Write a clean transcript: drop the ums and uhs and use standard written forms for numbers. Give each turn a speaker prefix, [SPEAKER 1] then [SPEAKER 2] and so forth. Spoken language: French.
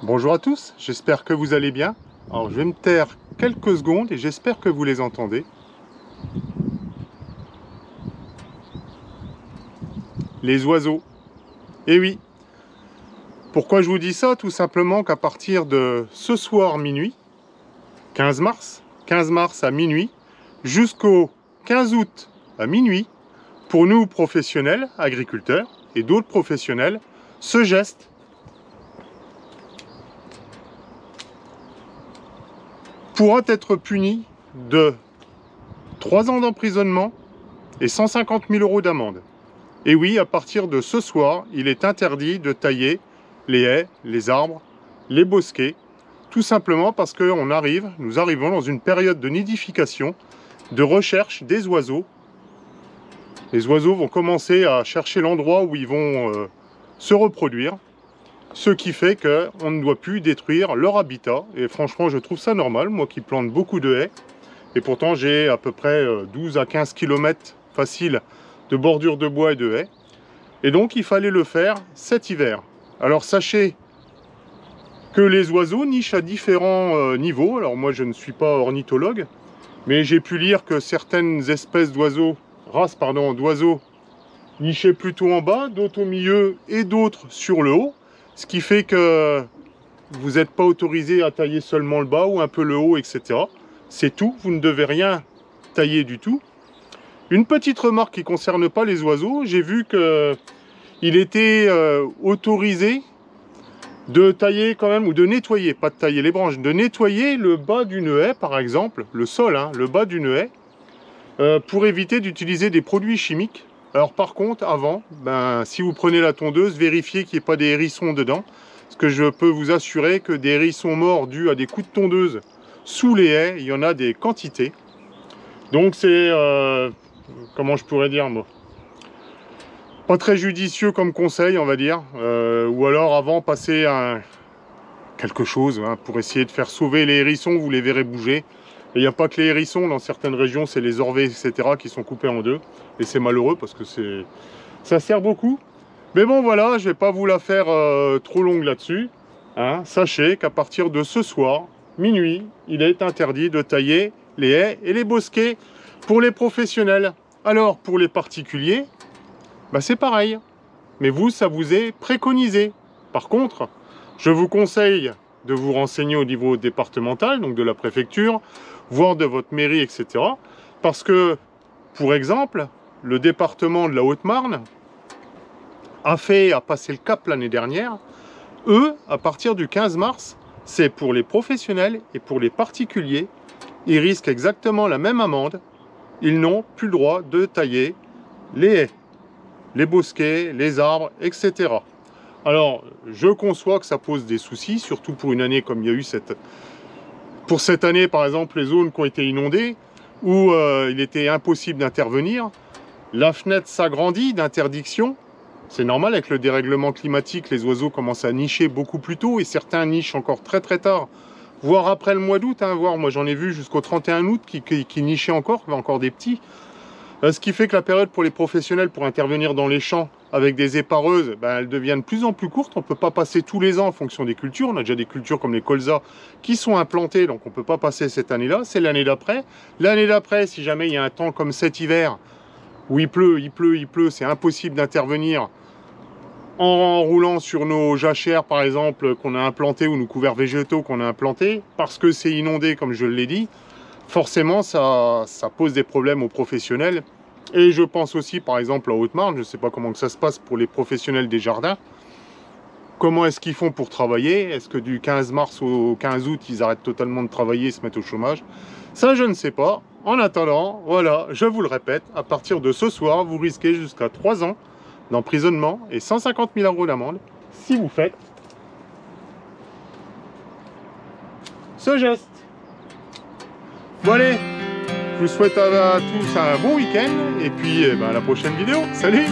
[SPEAKER 1] Bonjour à tous, j'espère que vous allez bien. Alors je vais me taire quelques secondes et j'espère que vous les entendez. Les oiseaux. Eh oui. Pourquoi je vous dis ça? Tout simplement qu'à partir de ce soir minuit, 15 mars à minuit, jusqu'au 15 août à minuit, pour nous professionnels, agriculteurs et d'autres professionnels, ce geste pourra être puni de 3 ans d'emprisonnement et 150 000 € d'amende. Et oui, à partir de ce soir, il est interdit de tailler les haies, les arbres, les bosquets, tout simplement parce que nous arrivons dans une période de nidification, de recherche des oiseaux. Les oiseaux vont commencer à chercher l'endroit où ils vont se reproduire, ce qui fait qu'on ne doit plus détruire leur habitat. Et franchement, je trouve ça normal, moi qui plante beaucoup de haies. Et pourtant, j'ai à peu près 12 à 15 km facile de bordure de bois et de haies. Et donc, il fallait le faire cet hiver. Alors, sachez que les oiseaux nichent à différents niveaux. Alors, moi, je ne suis pas ornithologue, mais j'ai pu lire que certaines espèces d'oiseaux, d'oiseaux, nichaient plutôt en bas, d'autres au milieu et d'autres sur le haut. Ce qui fait que vous n'êtes pas autorisé à tailler seulement le bas ou un peu le haut, etc. C'est tout, vous ne devez rien tailler du tout. Une petite remarque qui ne concerne pas les oiseaux, j'ai vu qu'il était autorisé de tailler quand même, ou de nettoyer, pas de tailler les branches, de nettoyer le bas d'une haie par exemple, le sol, le bas d'une haie, pour éviter d'utiliser des produits chimiques. Alors par contre, avant, si vous prenez la tondeuse, vérifiez qu'il n'y ait pas des hérissons dedans. Parce que je peux vous assurer que des hérissons morts dus à des coups de tondeuse sous les haies, il y en a des quantités. Donc c'est, comment je pourrais dire moi, pas très judicieux comme conseil, on va dire. Ou alors avant, passer quelque chose pour essayer de faire sauver les hérissons, vous les verrez bouger. Et il n'y a pas que les hérissons, dans certaines régions, c'est les orvets, etc. qui sont coupés en deux. Et c'est malheureux parce que ça sert beaucoup. Mais bon, voilà, je ne vais pas vous la faire trop longue là-dessus. Sachez qu'à partir de ce soir, minuit, il est interdit de tailler les haies et les bosquets pour les professionnels. Alors, pour les particuliers, c'est pareil. Mais vous, ça vous est préconisé. Par contre, je vous conseille de vous renseigner au niveau départemental, donc de la préfecture, voire de votre mairie, etc. Parce que, pour exemple, le département de la Haute-Marne a passé le cap l'année dernière. Eux, à partir du 15 mars, c'est pour les professionnels et pour les particuliers, ils risquent exactement la même amende. Ils n'ont plus le droit de tailler les haies, les bosquets, les arbres, etc. Alors, je conçois que ça pose des soucis, surtout pour une année comme il y a eu pour cette année, par exemple, les zones qui ont été inondées, où il était impossible d'intervenir. La fenêtre s'agrandit d'interdiction. C'est normal, avec le dérèglement climatique, les oiseaux commencent à nicher beaucoup plus tôt, et certains nichent encore très très tard, voire après le mois d'août. Moi j'en ai vu jusqu'au 31 août qui nichaient encore des petits. Ce qui fait que la période pour les professionnels pour intervenir dans les champs avec des épareuses, elle devient de plus en plus courte. On ne peut pas passer tous les ans en fonction des cultures. On a déjà des cultures comme les colzas qui sont implantées, donc on ne peut pas passer cette année-là. C'est l'année d'après. L'année d'après, si jamais il y a un temps comme cet hiver, où il pleut, c'est impossible d'intervenir en roulant sur nos jachères, par exemple, qu'on a implantées, ou nos couverts végétaux qu'on a implantés, parce que c'est inondé, comme je l'ai dit. Forcément, ça pose des problèmes aux professionnels. Et je pense aussi, par exemple, en Haute-Marne, je ne sais pas comment que ça se passe pour les professionnels des jardins. Comment est-ce qu'ils font pour travailler? Est-ce que du 15 mars au 15 août, ils arrêtent totalement de travailler et se mettent au chômage? Ça, je ne sais pas. En attendant, voilà, je vous le répète, à partir de ce soir, vous risquez jusqu'à 3 ans d'emprisonnement et 150 000 € d'amende si vous faites ce geste. Bon allez, je vous souhaite à tous un bon week-end et puis à la prochaine vidéo. Salut!